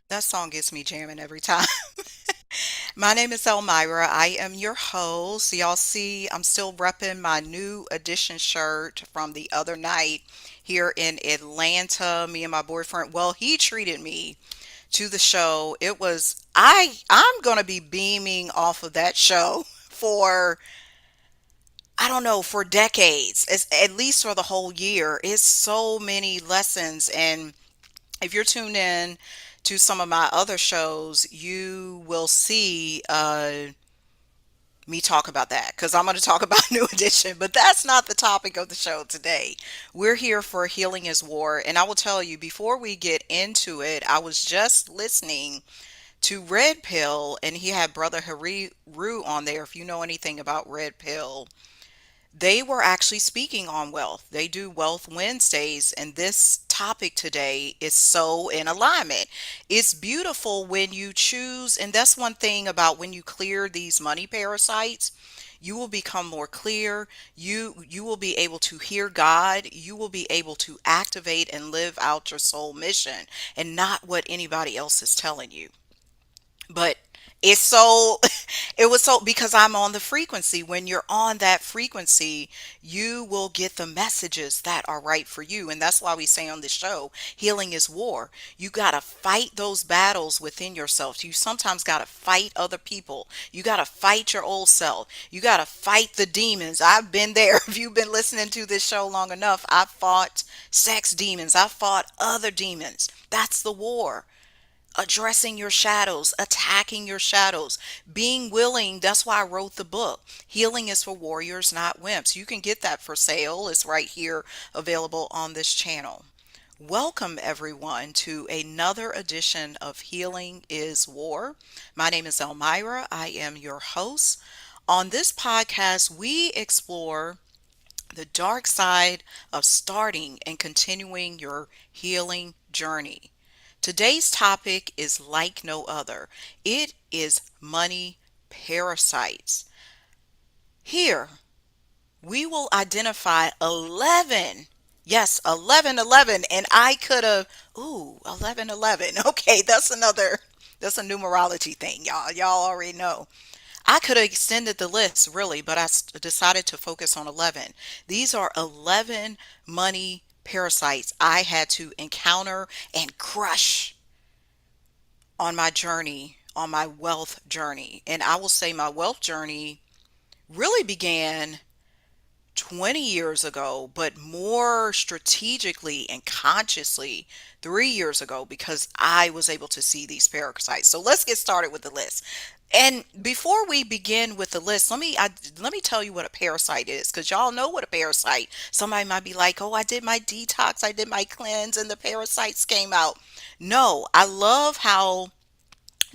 That song gets me jamming every time. My name is Elmira. I am your host. Y'all see, I'm still repping my new edition shirt from the other night here in Atlanta. Me and my boyfriend, well, he treated me to the show. I'm going to be beaming off of that show for, I don't know, for decades, at least for the whole year. It's so many lessons. And if you're tuned in to some of my other shows, you will see me talk about that because I'm going to talk about New Edition, but that's not the topic of the show today. We're here for Healing is War, and I will tell you before we get into it, I was just listening to Red Pill, and he had Brother Haru on there. If you know anything about Red Pill, they were actually speaking on wealth. They do Wealth Wednesdays, and this topic today is so in alignment. It's beautiful when you choose, and that's one thing about when you clear these money parasites, you will become more clear. You will be able to hear God. You will be able to activate and live out your soul mission and not what anybody else is telling you. But it's so it was so because I'm on the frequency. When you're on that frequency, you will get the messages that are right for you. And that's why we say on this show, healing is war. You got to fight those battles within yourself. You sometimes got to fight other people. You got to fight your old self. You got to fight the demons. I've been there. If you've been listening to this show long enough, I've fought sex demons. I've fought other demons. That's the war. Addressing your shadows, attacking your shadows, being willing. That's why I wrote the book. Healing is for warriors, not wimps. You can get that for sale. It's right here available on this channel. Welcome, everyone, to another edition of Healing is War. My name is Elmira. I am your host. On this podcast, we explore the dark side of starting and continuing your healing journey. Today's topic is like no other. It is money parasites. Here, we will identify 11. Yes, 11, 11. And I could have, ooh, 11, 11. Okay, that's a numerology thing, y'all. Y'all already know. I could have extended the list really, but decided to focus on 11. These are 11 money parasites I had to encounter and crush on my journey, on my wealth journey. And I will say my wealth journey really began 20 years ago, but more strategically and consciously 3 years ago because I was able to see these parasites. So let's get started with the list. And before we begin with the list, let me tell you what a parasite is, because y'all know what a parasite. Somebody might be like, "Oh, I did my detox, I did my cleanse, and the parasites came out." No, I love how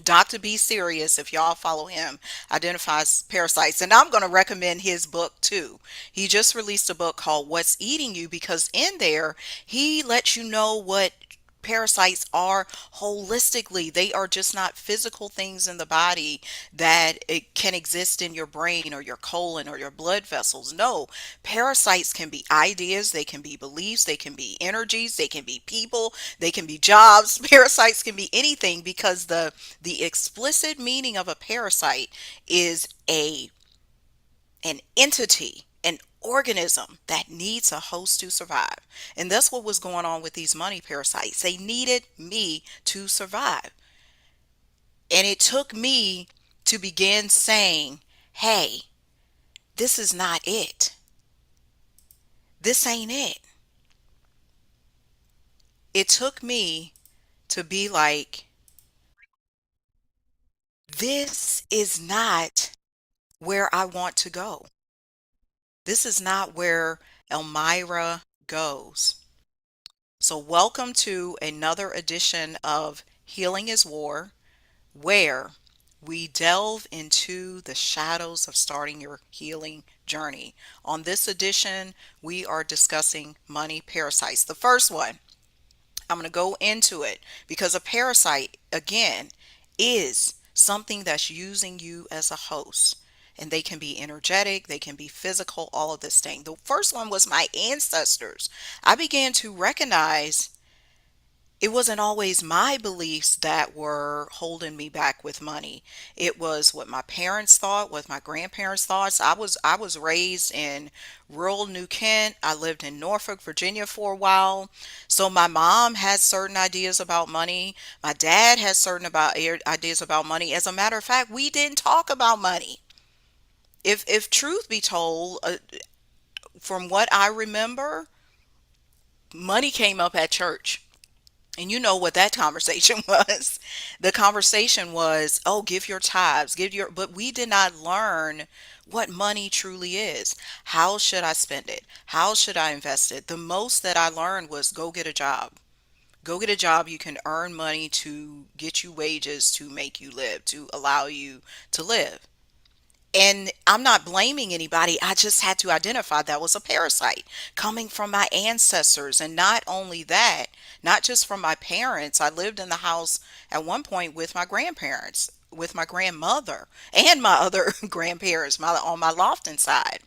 Dr. B. Serious, if y'all follow him, identifies parasites. And I'm going to recommend his book too. He just released a book called What's Eating You because in there, he lets you know what parasites are holistically. They are just not physical things in the body that it can exist in your brain or your colon or your blood vessels. No, parasites can be ideas, they can be beliefs, they can be energies, they can be people, they can be jobs. Parasites can be anything because the explicit meaning of a parasite is a an entity, an organism that needs a host to survive. And that's what was going on with these money parasites. They needed me to survive. And it took me to begin saying, "Hey, this is not it. This ain't it." It took me to be like, "This is not where I want to go. This is not where Elmira goes." So, welcome to another edition of Healing is War, where we delve into the shadows of starting your healing journey. On this edition, we are discussing money parasites. The first one, I'm going to go into it because a parasite, again, is something that's using you as a host. And they can be energetic, they can be physical, all of this thing. The first one was my ancestors. I began to recognize It wasn't always my beliefs that were holding me back with money. It was what my parents thought, what my grandparents thought. I was raised in rural New Kent. I lived in Norfolk, Virginia for a while. So my mom had certain ideas about money. My dad had certain ideas about money. As a matter of fact, we didn't talk about money. If truth be told, from what I remember, money came up at church. And you know what that conversation was. The conversation was, oh, give your tithes, but we did not learn what money truly is. How should I spend it? How should I invest it? The most that I learned was go get a job. Go get a job. You can earn money to get you wages to make you live, to allow you to live. And I'm not blaming anybody. I just had to identify that was a parasite coming from my ancestors. And not only that, not just from my parents. I lived in the house at one point with my grandparents, with my grandmother, and my other grandparents, on my Lofton side.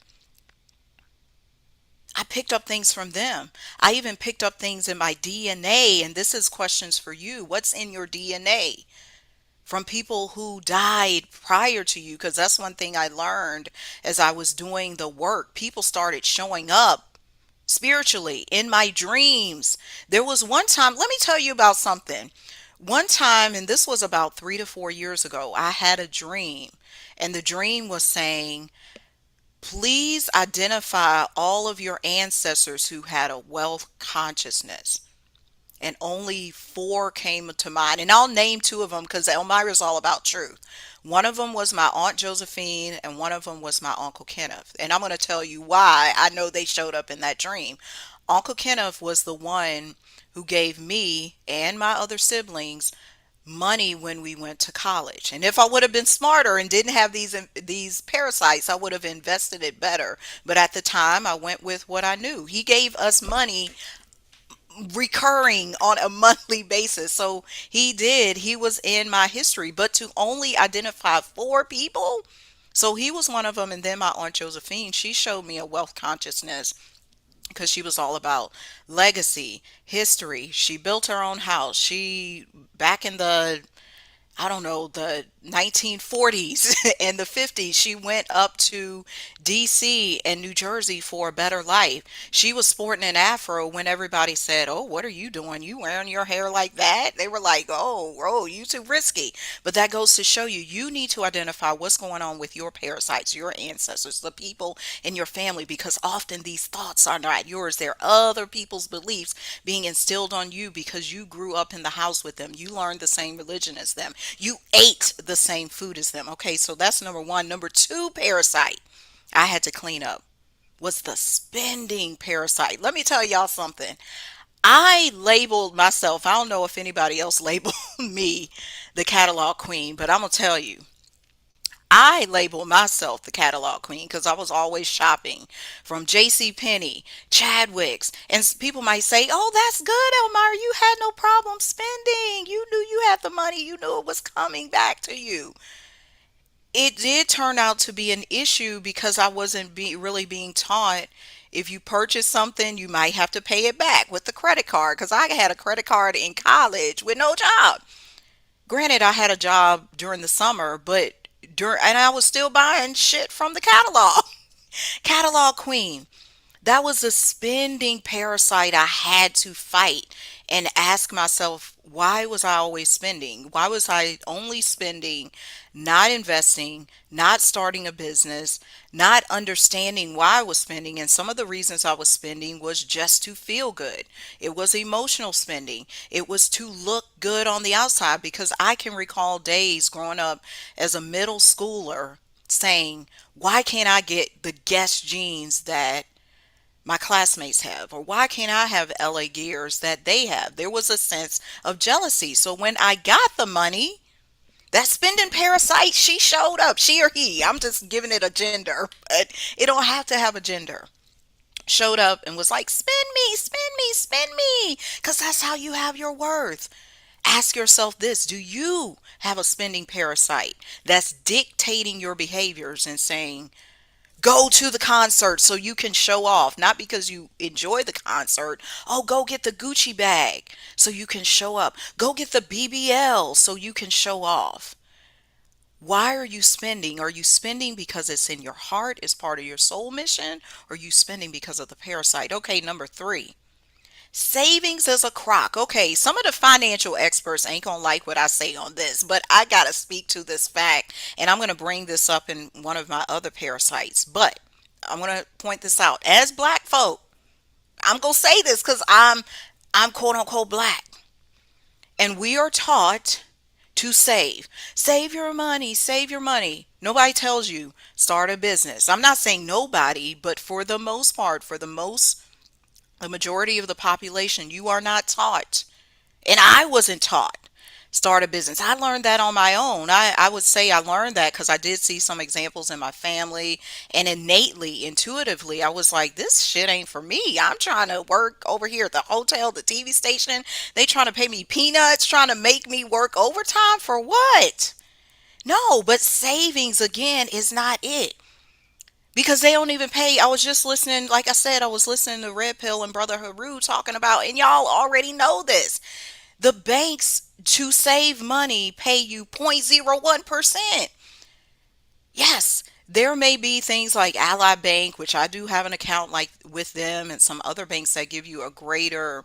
I picked up things from them. I even picked up things in my DNA. And this is questions for you. What's in your DNA? From people who died prior to you, because that's one thing I learned as I was doing the work. People started showing up spiritually in my dreams. There was one time, let me tell you about something. One time, and this was about 3 to 4 years ago, I had a dream, and the dream was saying, please identify all of your ancestors who had a wealth consciousness, and only four came to mind. And I'll name two of them because Elmira's all about truth. One of them was my Aunt Josephine, and one of them was my Uncle Kenneth. And I'm going to tell you why I know they showed up in that dream. Uncle Kenneth was the one who gave me and my other siblings money when we went to college. And if I would have been smarter and didn't have these parasites, I would have invested it better. But at the time, I went with what I knew. He gave us money recurring on a monthly basis. So he was in my history, but to only identify four people. So he was one of them. And then my Aunt Josephine, she showed me a wealth consciousness because she was all about legacy, history. She built her own house. Back in the I don't know, the 1940s and the 50s, she went up to DC and New Jersey for a better life. She was sporting an afro when everybody said, oh, what are you doing? You wearing your hair like that? They were like, oh, you too risky. But that goes to show you, you need to identify what's going on with your parasites, your ancestors, the people in your family, because often these thoughts are not yours. They're other people's beliefs being instilled on you because you grew up in the house with them. You learned the same religion as them. You ate the same food as them. Okay, so that's number one. Number two, parasite I had to clean up was the spending parasite. Let me tell y'all something. I labeled myself, I don't know if anybody else labeled me the catalog queen, but I'm going to tell you, I label myself the catalog queen because I was always shopping from J.C. Penney, Chadwick's, and people might say, "Oh, that's good, Elmira. You had no problem spending. You knew you had the money. You knew it was coming back to you." It did turn out to be an issue because I wasn't really being taught. If you purchase something, you might have to pay it back with the credit card. Because I had a credit card in college with no job. Granted, I had a job during the summer, but and I was still buying shit from the catalog. Catalog queen. That was a spending parasite I had to fight and ask myself, why was I always spending? Why was I only spending, not investing, not starting a business, not understanding why I was spending? And some of the reasons I was spending was just to feel good. It was emotional spending. It was to look good on the outside because I can recall days growing up as a middle schooler saying, why can't I get the Guess jeans that my classmates have? Or why can't I have LA gears that they have? There was a sense of jealousy. So when I got the money, that spending parasite, she showed up, she or he. I'm just giving it a gender, but it don't have to have a gender. Showed up and was like, spend me, spend me, spend me. Because that's how you have your worth. Ask yourself this: do you have a spending parasite that's dictating your behaviors and saying, Go to the concert so you can show off, not because you enjoy the concert. Oh, go get the Gucci bag so you can show up. Go get the BBL so you can show off. Why are you spending? Are you spending because it's in your heart, is part of your soul mission? Or are you spending because of the parasite? Okay, number three. Savings is a crock. Okay, some of the financial experts ain't gonna like what I say on this, but I gotta speak to this fact, and I'm gonna bring this up in one of my other parasites. But I'm gonna point this out. As black folk, I'm gonna say this because I'm quote unquote black. And we are taught to save. Save your money, save your money. Nobody tells you start a business. I'm not saying nobody, but for the most part, the majority of the population, you are not taught. And I wasn't taught start a business. I learned that on my own. I would say I learned that because I did see some examples in my family, and innately, intuitively, I was like, this shit ain't for me. I'm trying to work over here at the hotel, the TV station. They trying to pay me peanuts, trying to make me work overtime for what? No, but savings again is not it. Because they don't even pay. I was just listening, like I said, I was listening to Red Pill and Brother Haru talking about, and y'all already know this. The banks to save money pay you 0.01%. Yes, there may be things like Ally Bank, which I do have an account like with them, and some other banks that give you a greater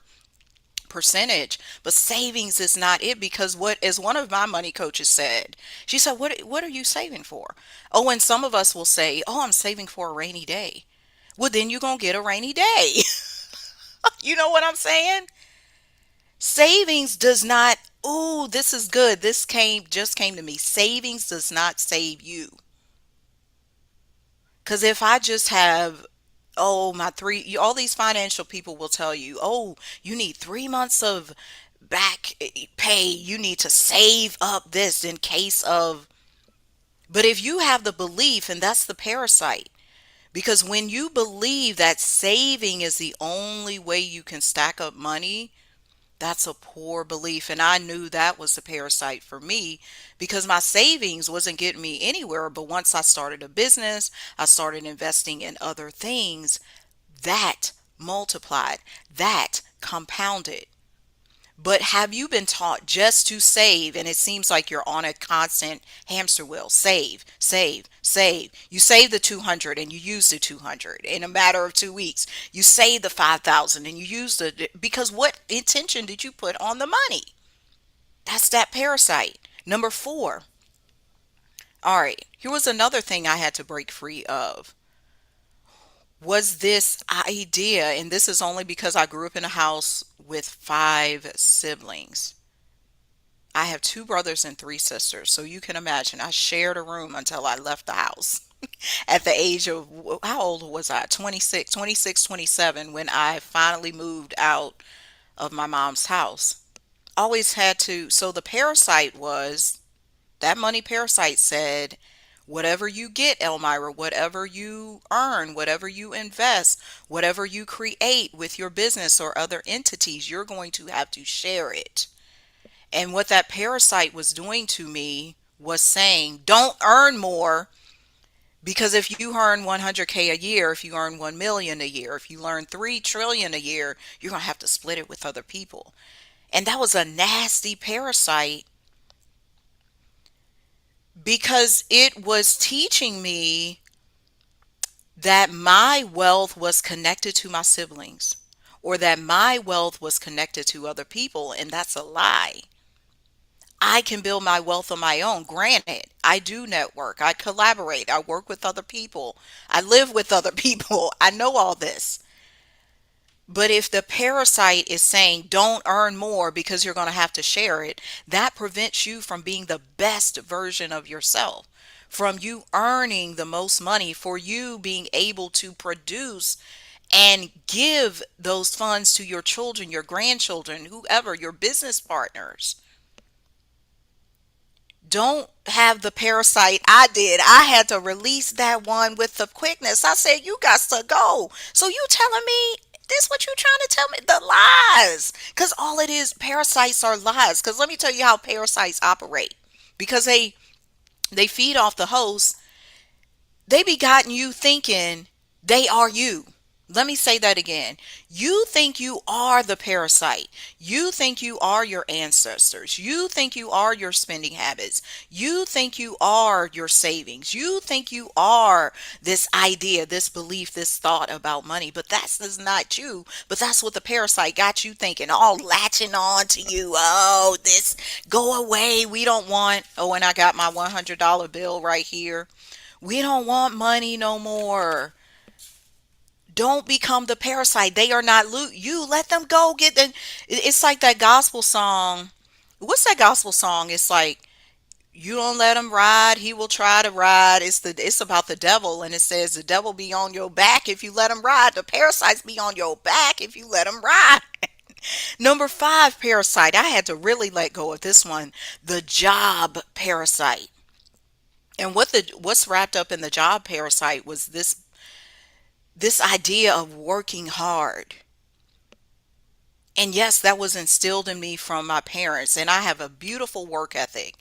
percentage, but savings is not it. Because what, as one of my money coaches said, she said, what are you saving for? Oh, and some of us will say, oh, I'm saving for a rainy day. Well, then you're going to get a rainy day. You know what I'm saying? Savings does not, oh, this is good. This came to me. Savings does not save you. Because if I just have, oh, my three, all these financial people will tell you, oh, you need 3 months of back pay. You need to save up this in case of, but if you have the belief, and that's the parasite, because when you believe that saving is the only way you can stack up money, that's a poor belief. And I knew that was the parasite for me because my savings wasn't getting me anywhere. But once I started a business, I started investing in other things that multiplied, that compounded. But have you been taught just to save? And it seems like you're on a constant hamster wheel. Save, save, save. You save the 200 and you use the 200 in a matter of 2 weeks. You save the 5,000 and you use the, because what intention did you put on the money? That's that parasite. Number four. All right. Here was another thing I had to break free of. Was this idea, and this is only because I grew up in a house with five siblings. I have two brothers and three sisters. So you can imagine I shared a room until I left the house at the age of, how old was I? 26, 26, 27 when I finally moved out of my mom's house. Always had to. So the parasite was, that money parasite said, whatever you get, Elmira, whatever you earn, whatever you invest, whatever you create with your business or other entities, you're going to have to share it. And what that parasite was doing to me was saying, don't earn more, because if you earn 100K a year, if you earn 1 million a year, if you earn 3 trillion a year, you're going to have to split it with other people. And that was a nasty parasite because it was teaching me that my wealth was connected to my siblings or that my wealth was connected to other people. And that's a lie. I can build my wealth on my own. Granted, I do network, I collaborate, I work with other people, I live with other people. I know all this. But if the parasite is saying don't earn more because you're going to have to share it, that prevents you from being the best version of yourself, from you earning the most money, for you being able to produce and give those funds to your children, your grandchildren, whoever, your business partners. Don't have the parasite I did. I had to release that one with the quickness. I said, you got to go. So you telling me this what you trying to tell me? The lies. Because all it is, parasites are lies. Because let me tell you how parasites operate. Because they feed off the host. They begotten you thinking they are you. Let me say that again. You think you are the parasite. You think you are your ancestors. You think you are your spending habits. You think you are your savings. You think you are this idea, this belief, this thought about money. But that's not you. But that's what the parasite got you thinking, all latching on to you. Oh, this, go away. We don't want, oh, and I got my $100 bill right here. We don't want money no more. Don't become the parasite. They are not you. Let them go. Get the. It's like that gospel song. What's that gospel song? It's like, you don't let him ride, he will try to ride. It's about the devil, and it says the devil be on your back if you let him ride. The parasites be on your back if you let him ride. Number five, parasite. I had to really let go of this one. The job parasite. And what's wrapped up in the job parasite was this idea of working hard. And yes, that was instilled in me from my parents, and I have a beautiful work ethic.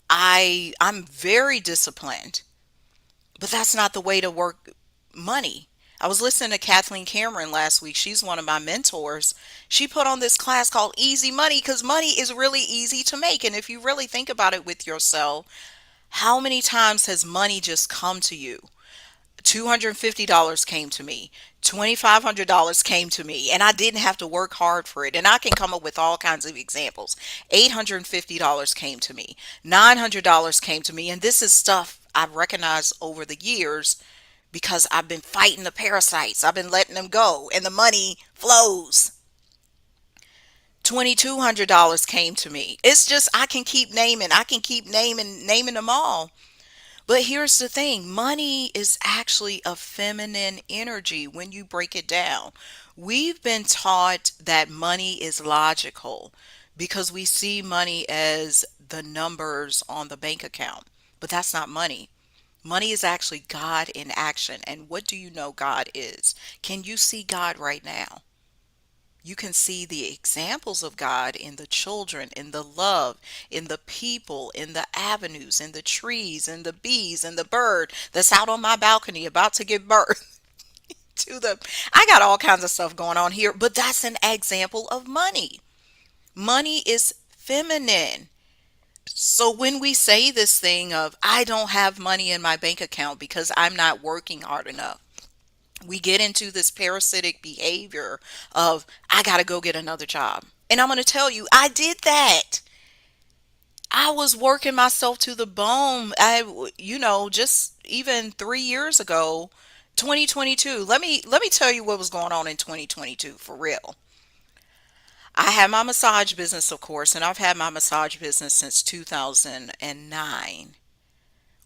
I'm very disciplined, but that's not the way to work money. I was listening to Kathleen Cameron last week. She's one of my mentors. She put on this class called Easy Money because money is really easy to make. And if you really think about it with yourself, how many times has money just come to you? $250 came to me. $2,500 came to me, and I didn't have to work hard for it. And I can come up with all kinds of examples. $850 came to me. $900 came to me. And this is stuff I've recognized over the years because I've been fighting the parasites. I've been letting them go, and the money flows. $2,200 came to me. It's just, I can keep naming. I can keep naming them all. But here's the thing, money is actually a feminine energy when you break it down. We've been taught that money is logical because we see money as the numbers on the bank account. But that's not money. Money is actually God in action. And what do you know God is? Can you see God right now? You can see the examples of God in the children, in the love, in the people, in the avenues, in the trees, in the bees, in the bird that's out on my balcony about to give birth to the. I got all kinds of stuff going on here, but that's an example of money. Money is feminine. So when we say this thing of, I don't have money in my bank account because I'm not working hard enough, we get into this parasitic behavior of, I got to go get another job. And I'm going to tell you, I did that. I was working myself to the bone. Just even 3 years ago, 2022. Let me tell you what was going on in 2022 for real. I had my massage business, of course, and I've had my massage business since 2009.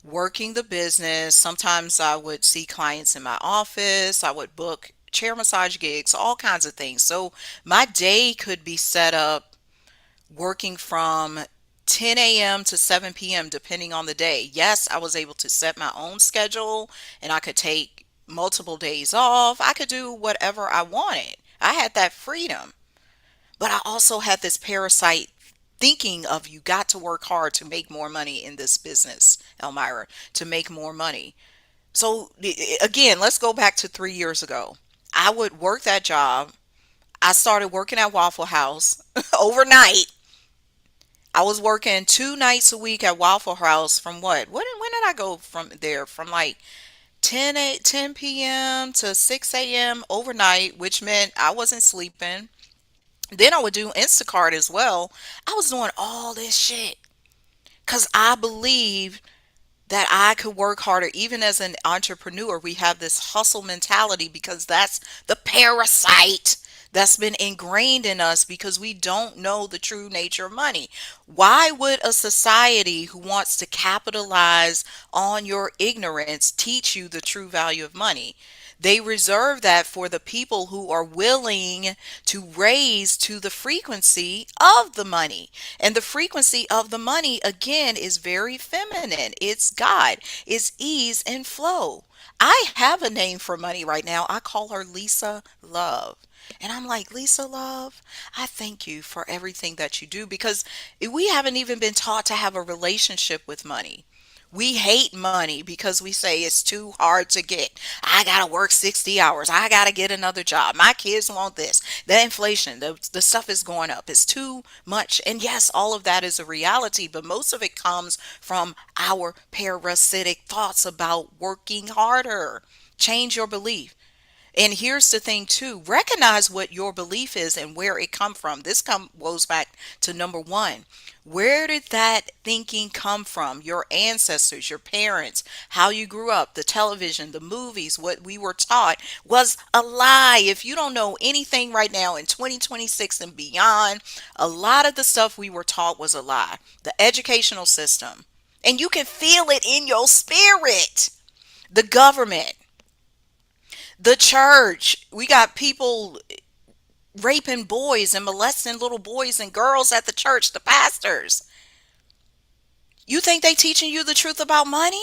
Working the business. Sometimes I would see clients in my office. I would book chair massage gigs, all kinds of things. So my day could be set up working from 10 a.m. to 7 p.m. depending on the day. Yes, I was able to set my own schedule and I could take multiple days off. I could do whatever I wanted. I had that freedom. But I also had this parasite thinking of, you got to work hard to make more money in this business, Elmira, to make more money. So again, let's go back to 3 years ago. I would work that job. I started working at Waffle House overnight. I was working 2 nights a week at Waffle House from when did I go from there? From like 10 p.m. to 6 a.m. overnight, which meant I wasn't sleeping. Then I would do Instacart as well. I was doing all this shit because I believed that I could work harder. Even as an entrepreneur, we have this hustle mentality because that's the parasite that's been ingrained in us because we don't know the true nature of money. Why would a society who wants to capitalize on your ignorance teach you the true value of money? They reserve that for the people who are willing to raise to the frequency of the money. And the frequency of the money, again, is very feminine. It's God, it's ease and flow. I have a name for money right now. I call her Lisa Love. And I'm like, Lisa Love, I thank you for everything that you do because we haven't even been taught to have a relationship with money. We hate money because we say it's too hard to get. I got to work 60 hours. I got to get another job. My kids want this. The inflation, the stuff is going up. It's too much. And yes, all of that is a reality, but most of it comes from our parasitic thoughts about working harder. Change your belief. And here's the thing too, recognize what your belief is and where it come from. Goes back to number one. Where did that thinking come from? Your ancestors, your parents, how you grew up, the television, the movies, what we were taught was a lie. If you don't know anything right now in 2026 and beyond, a lot of the stuff we were taught was a lie. The educational system. And you can feel it in your spirit. The government, the church. We got people raping boys and molesting little boys and girls at the church, the pastors. You think they teaching you the truth about money?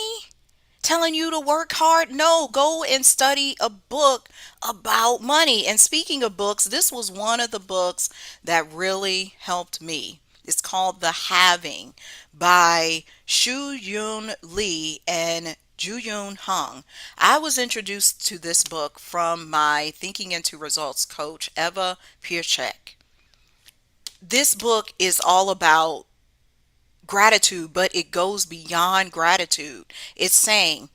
Telling you to work hard? No, go and study a book about money. And speaking of books, this was one of the books that really helped me. It's called The Having by Shu Yun Lee and Ju Yun Hung. I was introduced to this book from my Thinking into Results coach, Eva Pierchek. This book is all about gratitude, but it goes beyond gratitude. It's saying,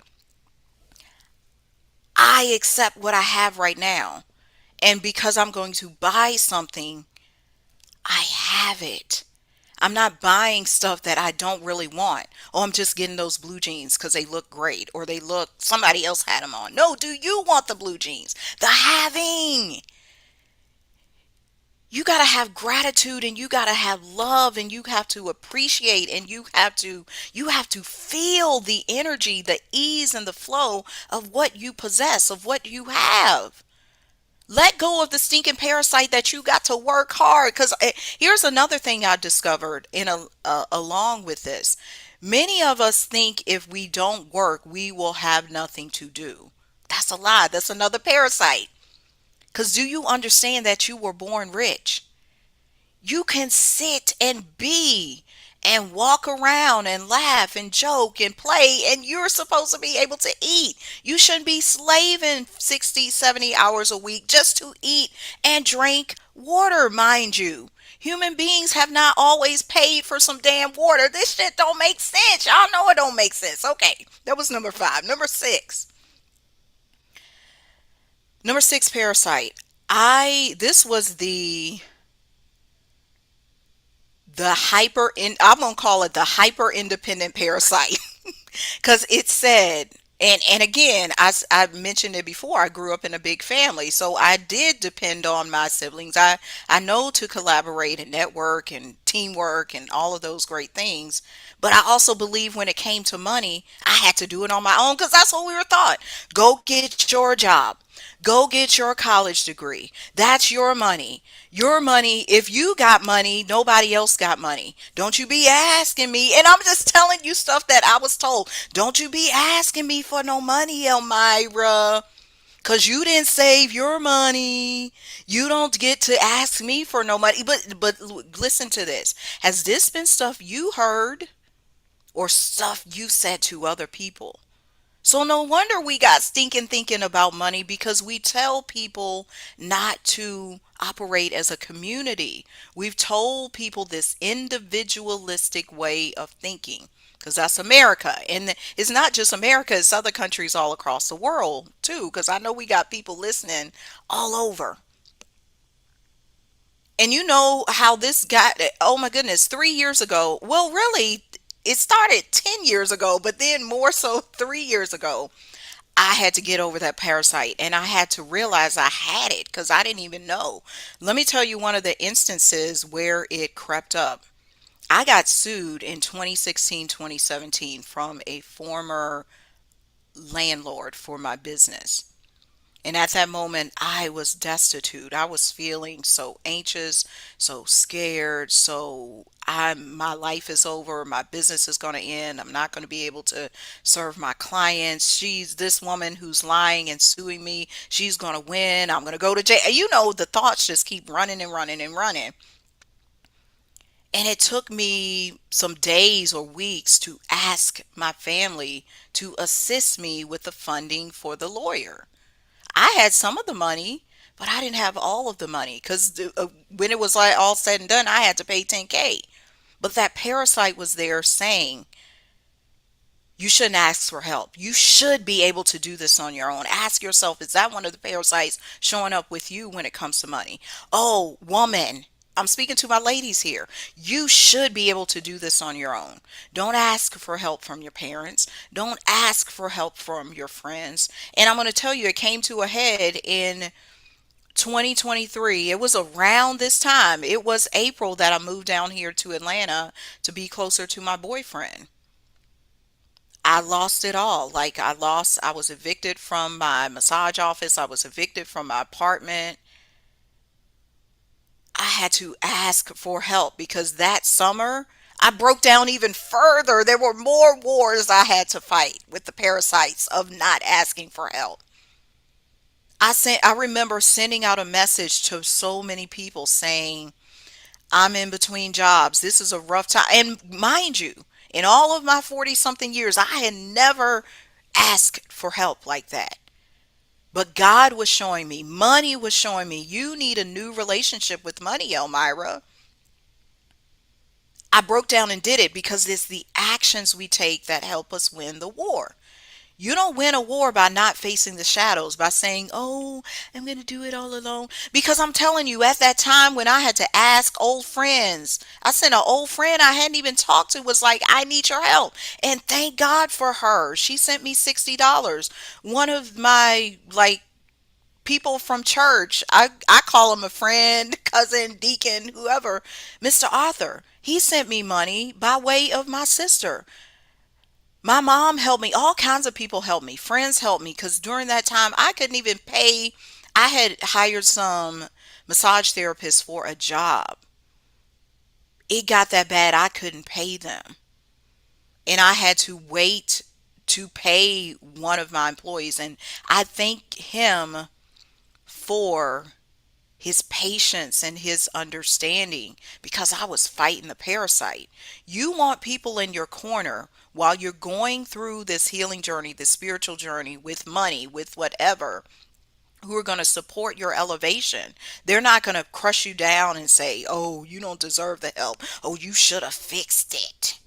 I accept what I have right now. And because I'm going to buy something, I have it. I'm not buying stuff that I don't really want. Oh, I'm just getting those blue jeans because they look great or they look, somebody else had them on. No, do you want the blue jeans? The having. You got to have gratitude and you got to have love and you have to appreciate and you have to feel the energy, the ease and the flow of what you possess, of what you have. Let go of the stinking parasite that you got to work hard. Because here's another thing I discovered along with this. Many of us think if we don't work, we will have nothing to do. That's a lie. That's another parasite. Because do you understand that you were born rich? You can sit and be and walk around and laugh and joke and play, and you're supposed to be able to eat. You shouldn't be slaving 60, 70 hours a week just to eat and drink water, mind you. Human beings have not always paid for some damn water. This shit don't make sense. Y'all know it don't make sense. Okay, that was number five. Number six. Number six, parasite. This was I'm gonna call it the hyper independent parasite. Because it said, and again, I mentioned it before, I grew up in a big family, so I did depend on my siblings. I know to collaborate and network and teamwork and all of those great things, but I also believe when it came to money, I had to do it on my own because that's what we were taught. Go get your job. Go get your college degree. That's your money. Your money. If you got money, nobody else got money. Don't you be asking me. And I'm just telling you stuff that I was told. Don't you be asking me for no money, Elmira. Cause you didn't save your money. You don't get to ask me for no money. But listen to this. Has this been stuff you heard or stuff you said to other people? So no wonder we got stinking thinking about money because we tell people not to operate as a community. We've told people this individualistic way of thinking because that's America. And it's not just America, it's other countries all across the world too, because I know we got people listening all over. And you know how this got, oh my goodness, 3 years ago. Well, really, it started 10 years ago, but then more so 3 years ago. I had to get over that parasite and I had to realize I had it because I didn't even know. Let me tell you one of the instances where it crept up. I got sued in 2016, 2017 from a former landlord for my business. And at that moment, I was destitute. I was feeling so anxious, so scared. My life is over. My business is going to end. I'm not going to be able to serve my clients. This woman who's lying and suing me. She's going to win. I'm going to go to jail. You know, the thoughts just keep running and running and running. And it took me some days or weeks to ask my family to assist me with the funding for the lawyer. I had some of the money, but I didn't have all of the money because when it was like all said and done, I had to pay 10K. But that parasite was there saying, you shouldn't ask for help. You should be able to do this on your own. Ask yourself, is that one of the parasites showing up with you when it comes to money? Oh, woman, I'm speaking to my ladies here. You should be able to do this on your own. Don't ask for help from your parents. Don't ask for help from your friends. And I'm going to tell you, it came to a head in 2023. It was around this time. It was April that I moved down here to Atlanta to be closer to my boyfriend. I lost it all. I was evicted from my massage office. I was evicted from my apartment. I had to ask for help because that summer I broke down even further. There were more wars I had to fight with the parasites of not asking for help. I remember sending out a message to so many people saying, I'm in between jobs. This is a rough time. And mind you, in all of my 40 something years, I had never asked for help like that. But God was showing me, money was showing me, you need a new relationship with money, Elmira. I broke down and did it because it's the actions we take that help us win the war. You don't win a war by not facing the shadows, by saying, oh, I'm going to do it all alone. Because I'm telling you, at that time when I had to ask old friends, I sent an old friend I hadn't even talked to was like, I need your help. And thank God for her. She sent me $60. One of my people from church, I call him a friend, cousin, deacon, whoever, Mr. Arthur, he sent me money by way of my sister. My mom helped me. All kinds of people helped me. Friends helped me because during that time I couldn't even pay. I had hired some massage therapists for a job. It got that bad I couldn't pay them. And I had to wait to pay one of my employees. And I thank him for his patience and his understanding because I was fighting the parasite. You want people in your corner while you're going through this healing journey, this spiritual journey with money, with whatever, who are going to support your elevation. They're not going to crush you down and say, oh, you don't deserve the help. Oh, you should have fixed it.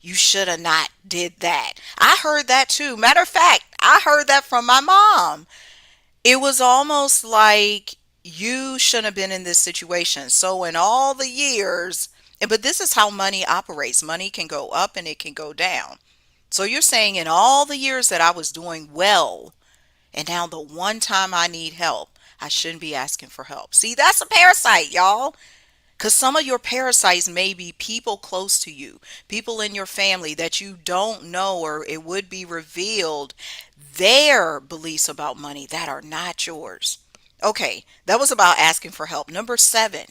You should have not did that. I heard that too. Matter of fact, I heard that from my mom. It was almost like you shouldn't have been in this situation. So in all the years, but this is how money operates. Money can go up and it can go down. So you're saying in all the years that I was doing well, and now the one time I need help, I shouldn't be asking for help. See, that's a parasite, y'all. Because some of your parasites may be people close to you, people in your family that you don't know, or it would be revealed their beliefs about money that are not yours. Okay, that was about asking for help. Number 7,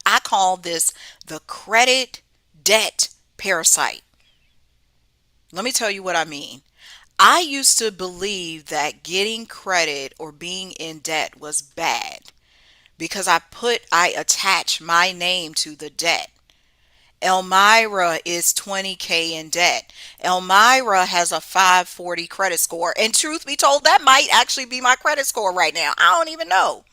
I call this the credit debt parasite. Let me tell you what I mean. I used to believe that getting credit or being in debt was bad because I attach my name to the debt. Elmira is 20K in debt. Elmira has a 540 credit score. And truth be told, that might actually be my credit score right now. I don't even know.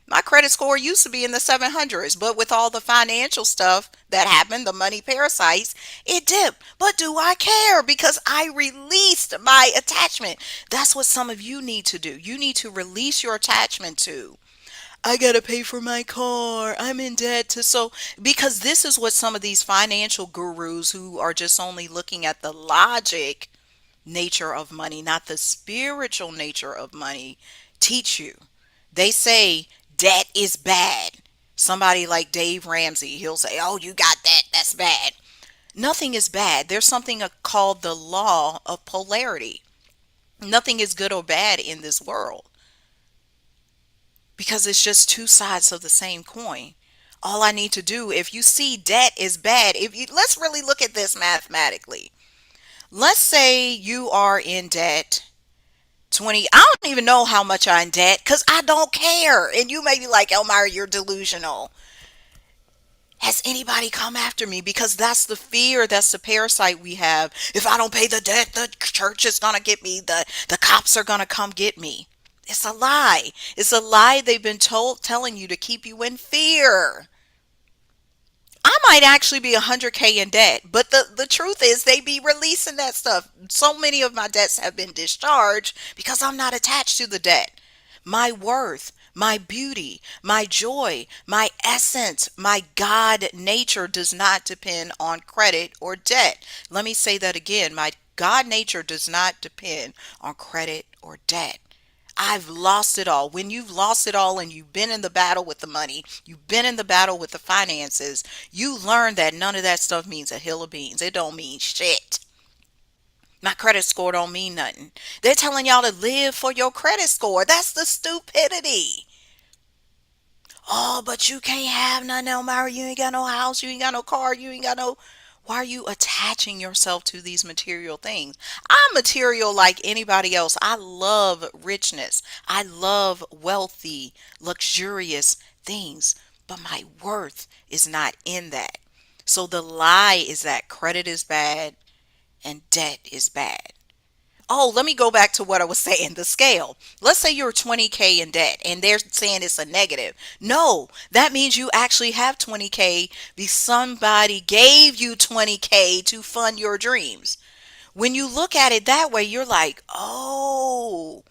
My credit score used to be in the 700s, but with all the financial stuff that happened, the money parasites, it dipped. But do I care? Because I released my attachment. That's what some of you need to do. You need to release your attachment to, I gotta pay for my car. I'm in debt to so because this is what some of these financial gurus who are just only looking at the logic nature of money, not the spiritual nature of money, teach you. They say debt is bad. Somebody like Dave Ramsey, he'll say, "Oh, you got that. That's bad." Nothing is bad. There's something called the law of polarity. Nothing is good or bad in this world because it's just two sides of the same coin. All I need to do, if you see debt is bad, if you let's really look at this mathematically. Let's say you are in debt 20, I don't even know how much I'm in debt because I don't care. And you may be like, Elmira, you're delusional. Has anybody come after me? Because that's the fear, that's the parasite we have. If I don't pay the debt, the church is going to get me, the cops are going to come get me. It's a lie. It's a lie they've been telling you to keep you in fear. I might actually be 100K in debt, but the truth is they be releasing that stuff. So many of my debts have been discharged because I'm not attached to the debt. My worth, my beauty, my joy, my essence, my God nature does not depend on credit or debt. Let me say that again. My God nature does not depend on credit or debt. I've lost it all. When you've lost it all and you've been in the battle with the money, you've been in the battle with the finances, you learn that none of that stuff means a hill of beans. It don't mean shit. My credit score don't mean nothing. They're telling y'all to live for your credit score. That's the stupidity. Oh, but you can't have none, Elmira. You ain't got no house. You ain't got no car. You ain't got no. Why are you attaching yourself to these material things? I'm material like anybody else. I love richness. I love wealthy, luxurious things. But my worth is not in that. So the lie is that credit is bad and debt is bad. Oh, let me go back to what I was saying, the scale. Let's say you're 20K in debt and they're saying it's a negative. No, that means you actually have 20K because somebody gave you 20K to fund your dreams. When you look at it that way, you're like, oh,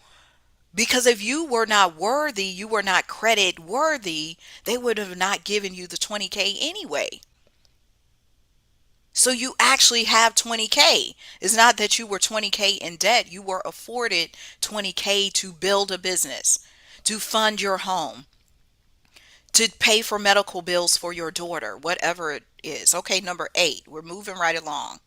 because if you were not worthy, you were not credit worthy, they would have not given you the 20K anyway. So you actually have 20K. It's not that you were 20K in debt. You were afforded 20K to build a business, to fund your home, to pay for medical bills for your daughter, whatever it is. Okay, number 8. We're moving right along.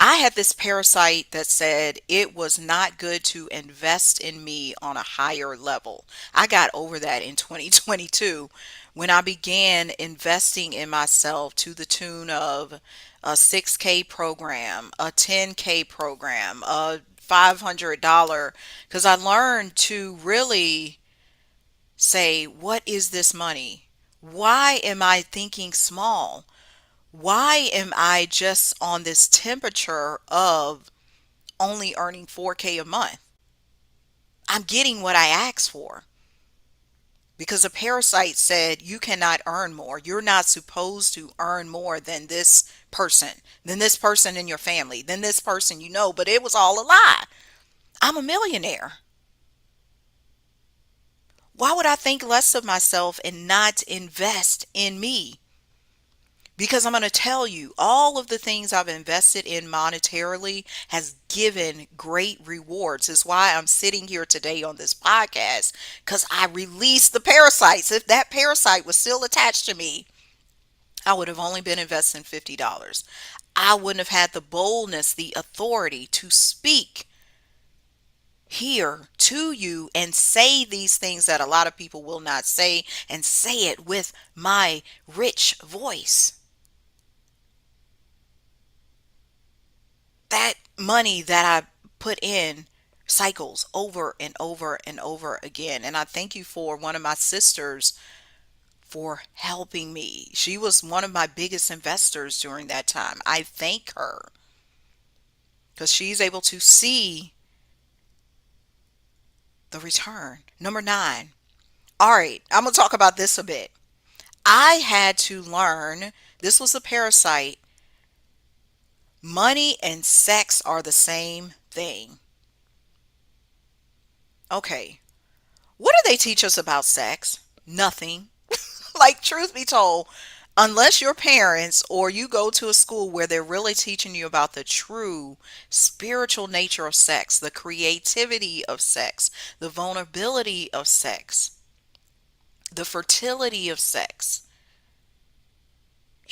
I had this parasite that said it was not good to invest in me on a higher level. I got over that in 2022 when I began investing in myself to the tune of a 6K program, a 10K program, a $500, because I learned to really say, what is this money? Why am I thinking small? Why am I just on this temperature of only earning 4K a month? I'm getting what I asked for because a parasite said you cannot earn more. You're not supposed to earn more than this person in your family, than this person you know, but it was all a lie. I'm a millionaire. Why would I think less of myself and not invest in me? Because I'm going to tell you, all of the things I've invested in monetarily has given great rewards. Is why I'm sitting here today on this podcast because I released the parasites. If that parasite was still attached to me, I would have only been investing $50. I wouldn't have had the boldness, the authority to speak here to you and say these things that a lot of people will not say, and say it with my rich voice. That money that I put in cycles over and over and over again. And I thank you for one of my sisters for helping me. She was one of my biggest investors during that time. I thank her because she's able to see the return. Number 9. All right, I'm going to talk about this a bit. I had to learn, this was a parasite, money and sex are the same thing. Okay, what do they teach us about sex? Nothing. Like, truth be told, unless your parents or you go to a school where they're really teaching you about the true spiritual nature of sex, the creativity of sex, the vulnerability of sex, the fertility of sex,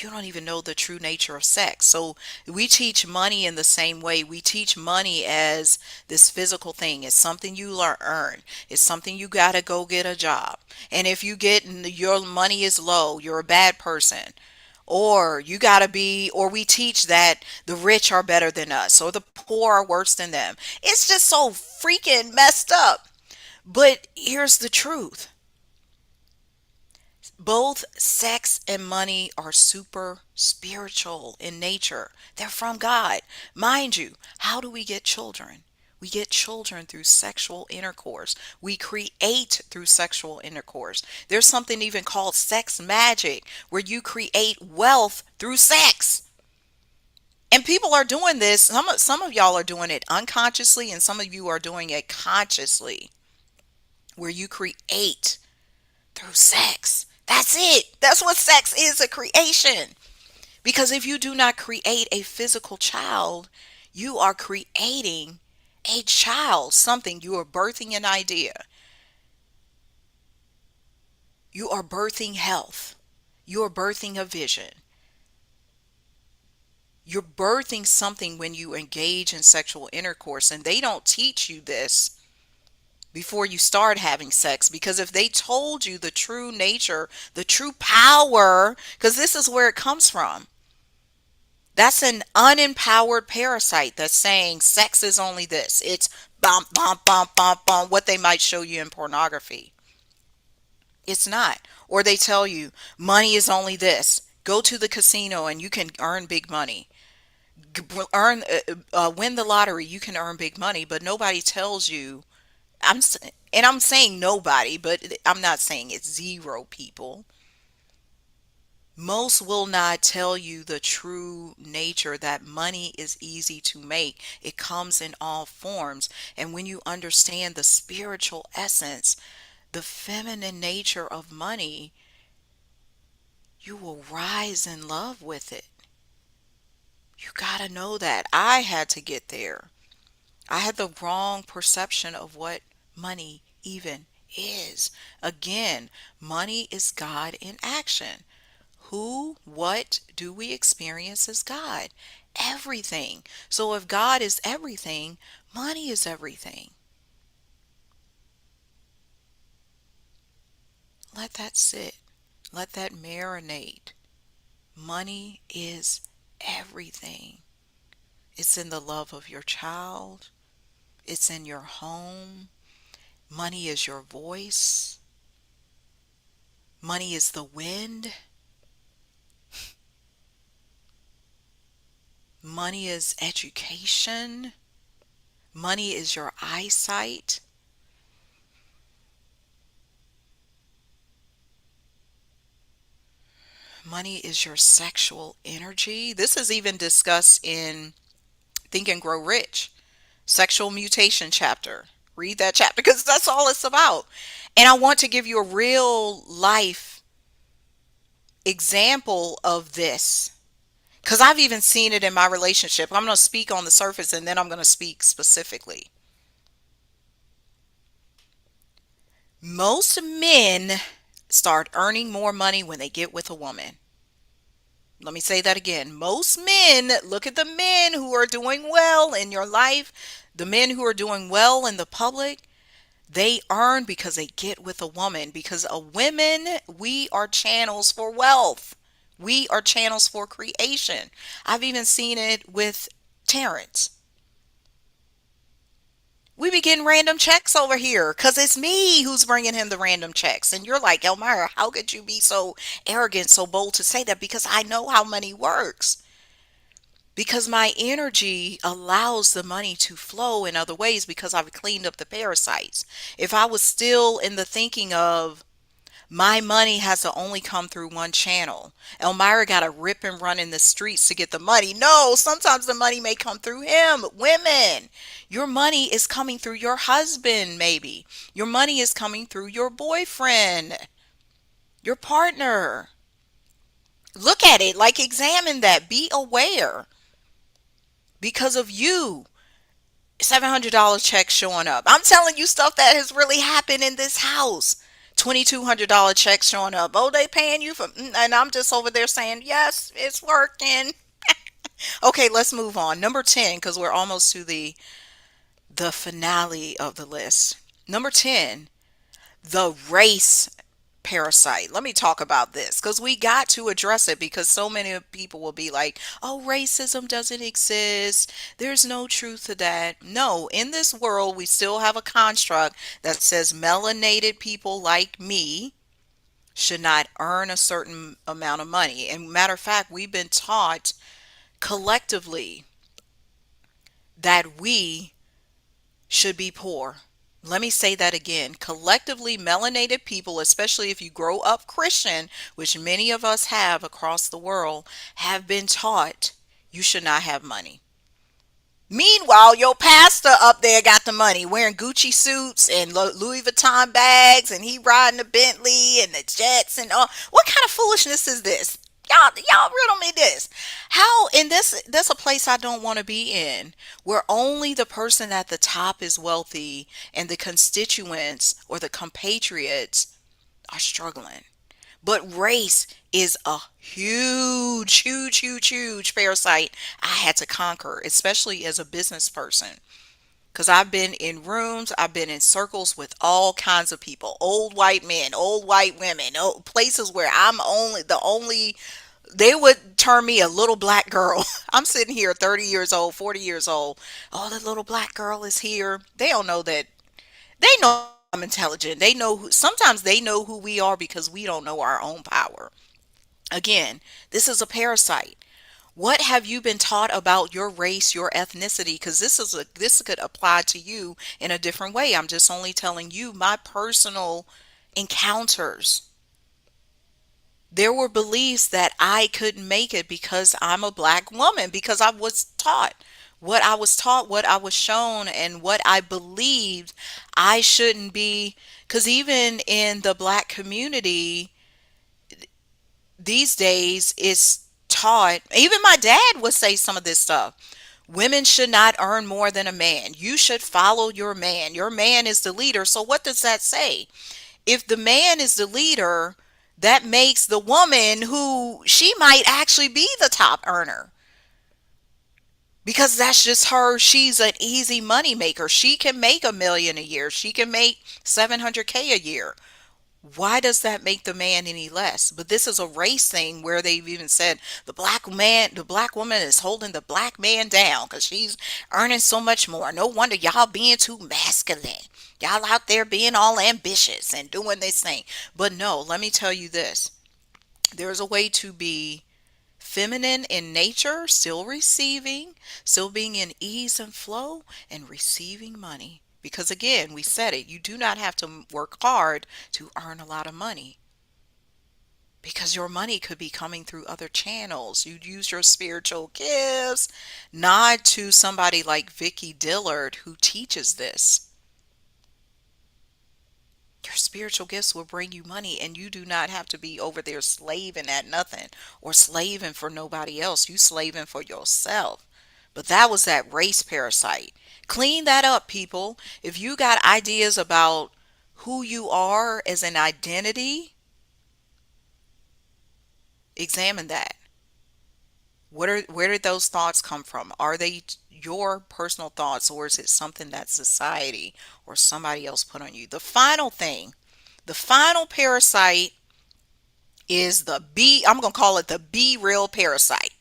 you don't even know the true nature of sex. So we teach money in the same way. We teach money as this physical thing. It's something you earn. It's something you got to go get a job. And if you get your money is low, you're a bad person. Or you got to be, or we teach that the rich are better than us or the poor are worse than them. It's just so freaking messed up. But here's the truth. Both sex and money are super spiritual in nature. They're from God. Mind you, how do we get children? We get children through sexual intercourse. We create through sexual intercourse. There's something even called sex magic, where you create wealth through sex. And people are doing this. Some of y'all are doing it unconsciously, and some of you are doing it consciously, where you create through sex. That's it. That's what sex is, a creation. Because if you do not create a physical child, you are creating a child, something. You are birthing an idea. You are birthing health. You are birthing a vision. You're birthing something when you engage in sexual intercourse. And they don't teach you this before you start having sex, because if they told you the true nature, the true power, because this is where it comes from. That's an unempowered parasite that's saying sex is only this. It's bump, bump, bump, bump, bump, what they might show you in pornography. It's not. Or they tell you money is only this. Go to the casino and you can earn big money. Win the lottery, you can earn big money, but nobody tells you. And I'm saying nobody, but I'm not saying it's zero people. Most will not tell you the true nature that money is easy to make. It comes in all forms. And when you understand the spiritual essence, the feminine nature of money, you will rise in love with it. You got to know that. I had to get there. I had the wrong perception of what money even is. Again, money is God in action. Who, what do we experience as God? Everything. So if God is everything, money is everything. Let that sit. Let that marinate. Money is everything. It's in the love of your child. It's in your home. Money is your voice. Money is the wind. Money is education. Money is your eyesight. Money is your sexual energy. This is even discussed in Think and Grow Rich, sexual mutation chapter. Read that chapter because that's all it's about. And I want to give you a real life example of this because I've even seen it in my relationship. I'm going to speak on the surface and then I'm going to speak specifically. Most men start earning more money when they get with a woman. Let me say that again. Most men, look at the men who are doing well in your life, the men who are doing well in the public, they earn because they get with a woman. Because a women, we are channels for wealth. We are channels for creation. I've even seen it with Terrence. We be getting random checks over here because it's me who's bringing him the random checks. And you're like, Elmira, how could you be so arrogant, so bold to say that? Because I know how money works. Because my energy allows the money to flow in other ways because I've cleaned up the parasites. If I was still in the thinking of my money has to only come through one channel, Elmira got to rip and run in the streets to get the money. No, sometimes the money may come through him. Women, your money is coming through your husband, maybe. Your money is coming through your boyfriend, your partner. Look at it, like examine that, be aware because of you. $700 check showing up. I'm telling you stuff that has really happened in this house. $2,200 checks showing up. Oh, they paying you for, and I'm just over there saying, yes, it's working. Okay, let's move on. Number 10, because we're almost to the finale of the list. Number 10, the race parasite. Let me talk about this because we got to address it because so many people will be like, oh, racism doesn't exist. There's no truth to that. No, in this world, we still have a construct that says melanated people like me should not earn a certain amount of money. And matter of fact, we've been taught collectively that we should be poor. Let me say that again. Collectively, melanated people, especially if you grow up Christian, which many of us have across the world, have been taught you should not have money. Meanwhile, your pastor up there got the money, wearing Gucci suits and Louis Vuitton bags, and he riding the Bentley and the jets and all. What kind of foolishness is this? Y'all riddle me this. How in this a place I don't want to be in, where only the person at the top is wealthy and the constituents or the compatriots are struggling. But race is a huge parasite I had to conquer, especially as a business person. Because I've been in rooms, I've been in circles with all kinds of people, old white men, old white women, places where I'm only, they would term me a little black girl. I'm sitting here 30 years old, 40 years old. Oh, the little black girl is here. They don't know that. They know I'm intelligent. They know sometimes they know who we are because we don't know our own power. Again, this is a parasite. What have you been taught about your race, your ethnicity? Because this could apply to you in a different way. I'm just only telling you my personal encounters. There were beliefs that I couldn't make it because I'm a black woman, because I was taught what I was taught, what I was shown, and what I believed I shouldn't be. Because even in the black community these days, it's taught, even my dad would say some of this stuff. Women should not earn more than a man. You should follow your man. Your man is the leader. So, what does that say? If the man is the leader, that makes the woman who she might actually be the top earner because that's just her. She's an easy money maker. She can make 1 million a year. She can make 700K a year. Why does that make the man any less? But this is a race thing where they've even said the black woman is holding the black man down because she's earning so much more. No wonder y'all being too masculine. Y'all out there being all ambitious and doing this thing. But no, let me tell you this. There's a way to be feminine in nature, still receiving, still being in ease and flow, and receiving money. Because again, we said it, you do not have to work hard to earn a lot of money. Because your money could be coming through other channels. You'd use your spiritual gifts. Nod to somebody like Vicky Dillard who teaches this. Your spiritual gifts will bring you money, and you do not have to be over there slaving at nothing or slaving for nobody else. You slaving for yourself. But that was that race parasite. Clean that up, people. If you got ideas about who you are as an identity, examine that. Where did those thoughts come from? Are they your personal thoughts, or is it something that society or somebody else put on you? The final parasite is I'm going to call it the be real parasite.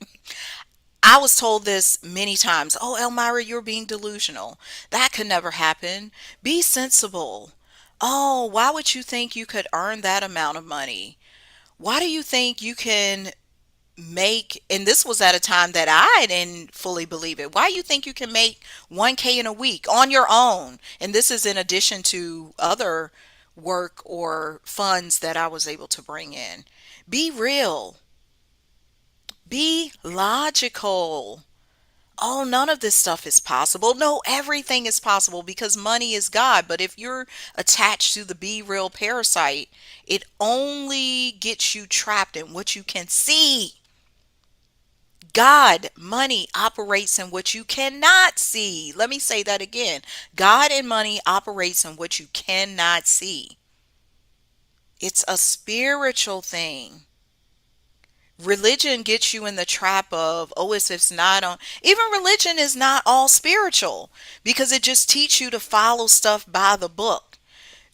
I was told this many times. Oh, Elmira, you're being delusional. That could never happen. Be sensible. Oh, why would you think you could earn that amount of money? Why do you think you can make, and this was at a time that I didn't fully believe it. Why you think you can make 1K in a week on your own? And this is in addition to other work or funds that I was able to bring in. Be real. Be logical. Oh, none of this stuff is possible. No, everything is possible because money is God. But if you're attached to the be real parasite, it only gets you trapped in what you can see. God, money operates in what you cannot see. Let me say that again. God and money operates in what you cannot see. It's a spiritual thing. Religion gets you in the trap of, oh, it's not on. Even religion is not all spiritual because it just teaches you to follow stuff by the book.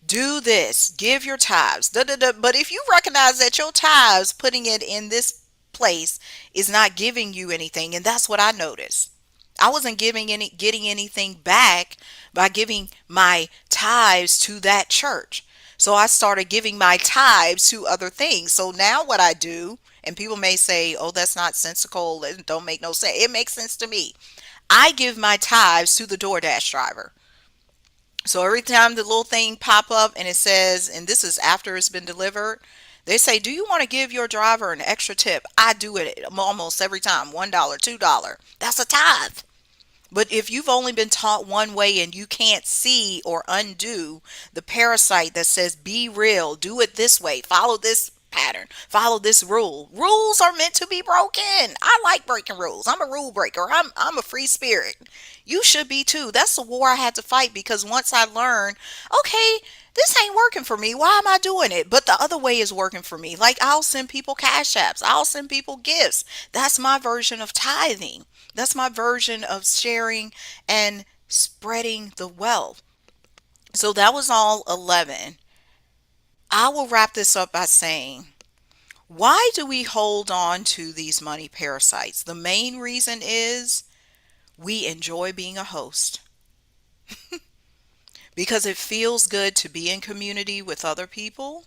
Do this, give your tithes. Da, da, da. But if you recognize that your tithes, putting it in this place, is not giving you anything, and that's what I noticed. I wasn't getting anything back by giving my tithes to that church. So I started giving my tithes to other things. So now what I do, and people may say, oh, that's not sensical, it don't make no sense. It makes sense to me. I give my tithes to the DoorDash driver. So every time the little thing pop up and it says, and this is after it's been delivered, they say, do you want to give your driver an extra tip? I do it almost every time. $1, $2. That's a tithe. But if you've only been taught one way and you can't see or undo the parasite that says, be real, do it this way, follow this pattern, follow this rule. Rules are meant to be broken. I like breaking rules. I'm a rule breaker. I'm a free spirit. You should be too. That's the war I had to fight, because once I learned, okay, this ain't working for me. Why am I doing it? But the other way is working for me. Like, I'll send people cash apps. I'll send people gifts. That's my version of tithing. That's my version of sharing and spreading the wealth. So that was all 11. I will wrap this up by saying, why do we hold on to these money parasites? The main reason is we enjoy being a host, because it feels good to be in community with other people.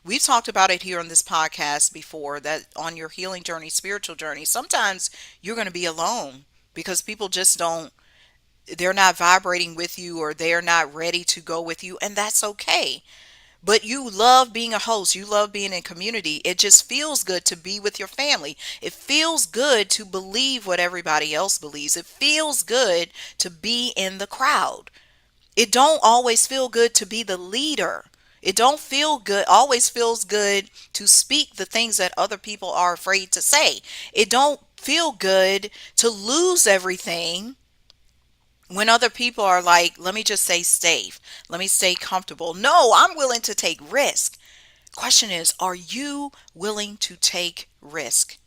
We've talked about it here on this podcast before, that on your healing journey, spiritual journey, sometimes you're going to be alone because people just don't, they're not vibrating with you, or they're not ready to go with you, and that's okay. But you love being a host, you love being in community. It just feels good to be with your family. It feels good to believe what everybody else believes. It feels good to be in the crowd. It don't always feel good to be the leader. It don't feel good, always feels good to speak the things that other people are afraid to say. It don't feel good to lose everything when other people are like, let me just stay safe, let me stay comfortable. No, I'm willing to take risk. Question is, are you willing to take risk?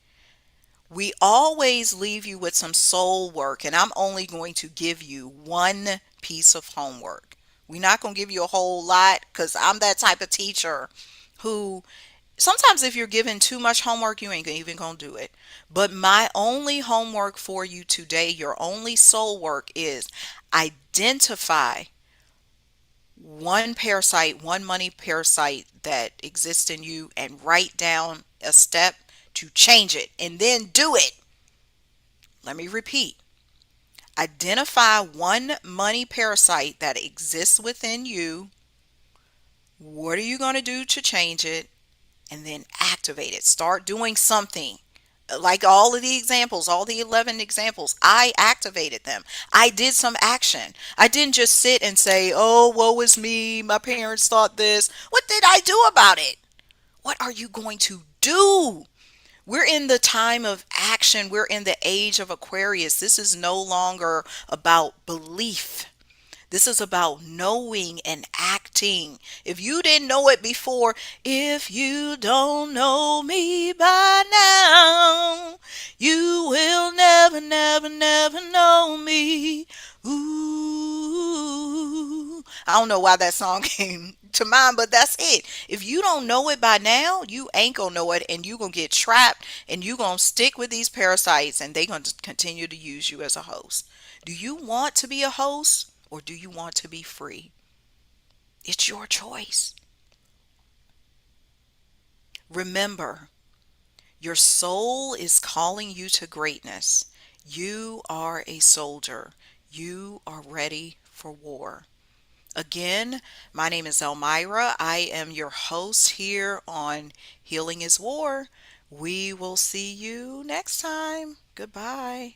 We always leave you with some soul work, and I'm only going to give you one piece of homework. We're not going to give you a whole lot, because I'm that type of teacher who, sometimes if you're given too much homework, you ain't even going to do it. But my only homework for you today, your only soul work, is identify one parasite, one money parasite that exists in you, and write down a step to change it, and then do it. Let me repeat. Identify one money parasite that exists within you. What are you going to do to change it? And then activate it. Start doing something. Like all of the examples, all the 11 examples, I activated them. I did some action. I didn't just sit and say, oh, woe is me. My parents thought this. What did I do about it? What are you going to do? We're in the time of action. We're in the age of Aquarius. This is no longer about belief. This is about knowing and acting. If you didn't know it before, if you don't know me by now, you will never, never, never know me. Ooh. I don't know why that song came to mind, but that's it. If you don't know it by now, you ain't gonna know it, and you gonna get trapped, and you gonna stick with these parasites, and they gonna continue to use you as a host. Do you want to be a host, or do you want to be free? It's your choice. Remember, your soul is calling you to greatness. You are a soldier. You are ready for war. Again, my name is Elmira. I am your host here on Healing is War. We will see you next time. Goodbye.